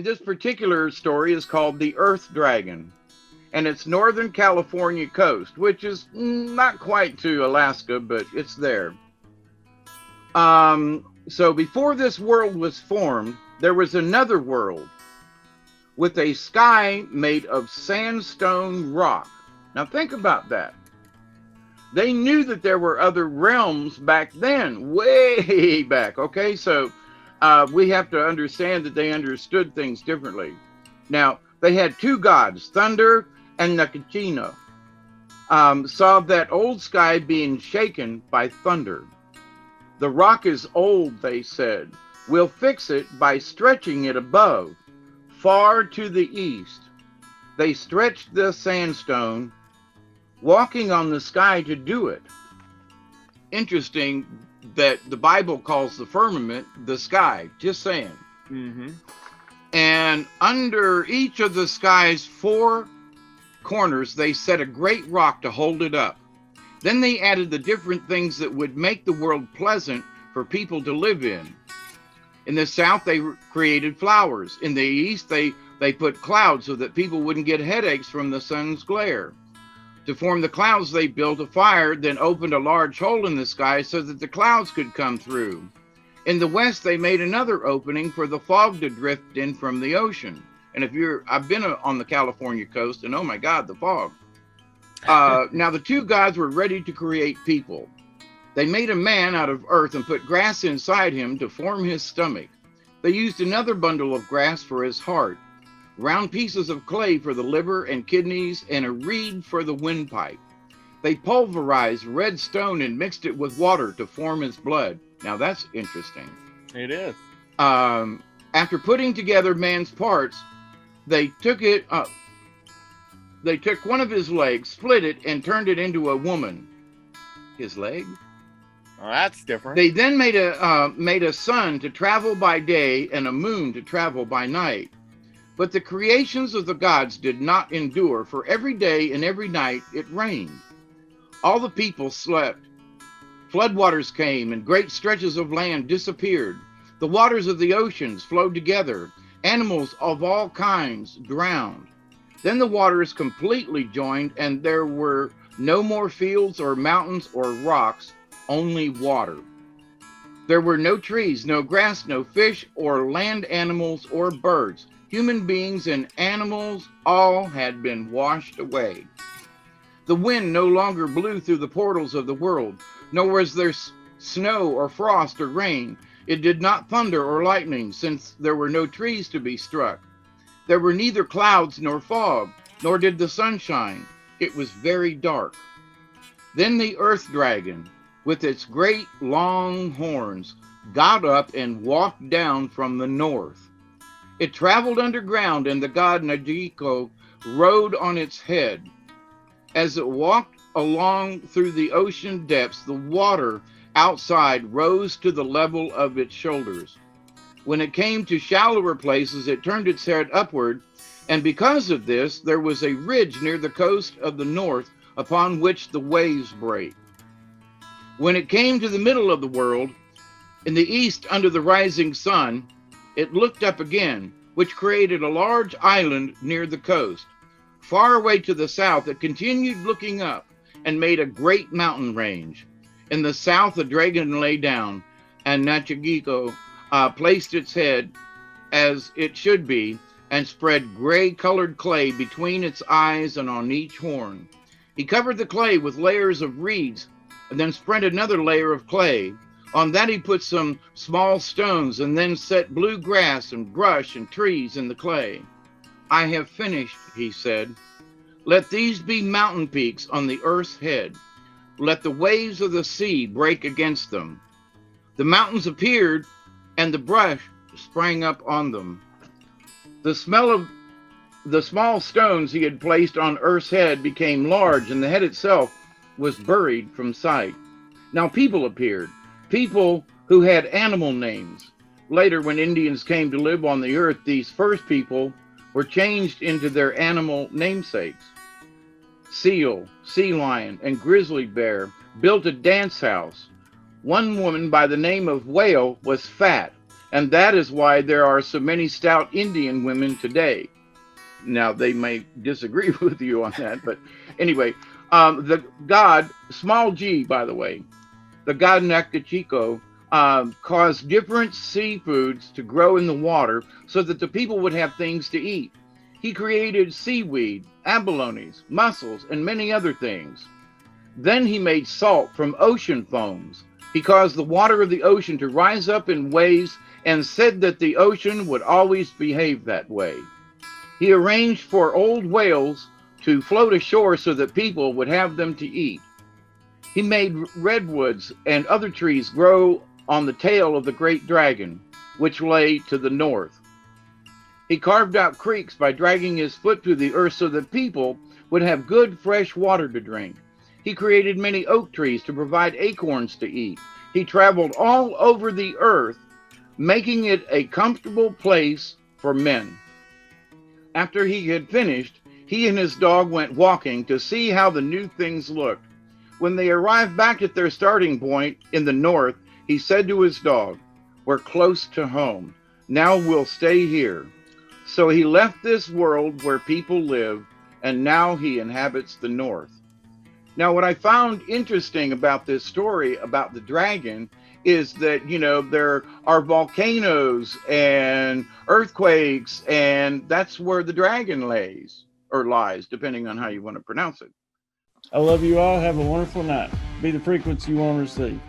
this particular story is called the Earth Dragon, and it's northern California coast, which is not quite to Alaska, but it's there. So before this world was formed, there was another world with a sky made of sandstone rock. Now think about that. They knew that there were other realms back then, way back. Okay, so we have to understand that they understood things differently. Now, they had two gods, Thunder and Nakachino. Saw that old sky being shaken by thunder. The rock is old, they said. We'll fix it by stretching it above, far to the east. They stretched the sandstone, walking on the sky to do it. Interesting that the Bible calls the firmament the sky, just saying. Mm-hmm. And under each of the sky's four corners, they set a great rock to hold it up. Then they added the different things that would make the world pleasant for people to live in. In the south, they created flowers. In the east, they put clouds so that people wouldn't get headaches from the sun's glare. To form the clouds, they built a fire, then opened a large hole in the sky so that the clouds could come through. In the west, they made another opening for the fog to drift in from the ocean. And I've been on the California coast, and oh my God, the fog. Now the two gods were ready to create people. They made a man out of earth and put grass inside him to form his stomach. They used another bundle of grass for his heart, round pieces of clay for the liver and kidneys, and a reed for the windpipe. They pulverized red stone and mixed it with water to form his blood. Now that's interesting. It is. After putting together man's parts, they took one of his legs, split it, and turned it into a woman. His leg? Well, that's different. They then made a sun to travel by day and a moon to travel by night. But the creations of the gods did not endure, for every day and every night it rained. All the people slept. Floodwaters came, and great stretches of land disappeared. The waters of the oceans flowed together. Animals of all kinds drowned. Then the waters completely joined, and there were no more fields or mountains or rocks, only water. There were no trees, no grass, no fish or land animals or birds. Human beings and animals all had been washed away. The wind no longer blew through the portals of the world, nor was there snow or frost or rain. It did not thunder or lightning, since there were no trees to be struck. There were neither clouds nor fog, nor did the sun shine. It was very dark. Then the earth dragon, with its great long horns, got up and walked down from the north. It traveled underground, and the god Najiko rode on its head. As it walked along through the ocean depths, the water outside rose to the level of its shoulders. When it came to shallower places, it turned its head upward, and because of this, there was a ridge near the coast of the north upon which the waves break. When it came to the middle of the world, in the east under the rising sun, it looked up again, which created a large island near the coast. Far away to the south, it continued looking up and made a great mountain range. In the south, the dragon lay down, and Nachigiko placed its head as it should be, and spread gray-colored clay between its eyes and on each horn. He covered the clay with layers of reeds, and then spread another layer of clay. On that he put some small stones, and then set blue grass and brush and trees in the clay. I have finished, he said. Let these be mountain peaks on the earth's head. Let the waves of the sea break against them. The mountains appeared, and the brush sprang up on them. The smell of the small stones he had placed on earth's head became large, and the head itself was buried from sight. Now people appeared, people who had animal names. Later, when Indians came to live on the earth, these first people were changed into their animal namesakes. Seal, sea lion, and grizzly bear built a dance house. One woman by the name of Whale was fat, And that is why there are so many stout Indian women today. Now, they may disagree with you on that, but anyway, the god, small g, by the way, the god Nakachiko, caused different seafoods to grow in the water so that the people would have things to eat. He created seaweed, abalones, mussels, and many other things. Then he made salt from ocean foams. He caused the water of the ocean to rise up in waves and said that the ocean would always behave that way. He arranged for old whales to float ashore so that people would have them to eat. He made redwoods and other trees grow on the tail of the great dragon, which lay to the north. He carved out creeks by dragging his foot through the earth so that people would have good fresh water to drink. He created many oak trees to provide acorns to eat. He traveled all over the earth, making it a comfortable place for men. After he had finished, he and his dog went walking to see how the new things looked. When they arrived back at their starting point in the north, he said to his dog, "We're close to home. Now we'll stay here." So he left this world where people live, and now he inhabits the north. Now, what I found interesting about this story about the dragon is that, there are volcanoes and earthquakes, and that's where the dragon lays, or lies, depending on how you want to pronounce it. I love you all. Have a wonderful night. Be the frequency you want to receive.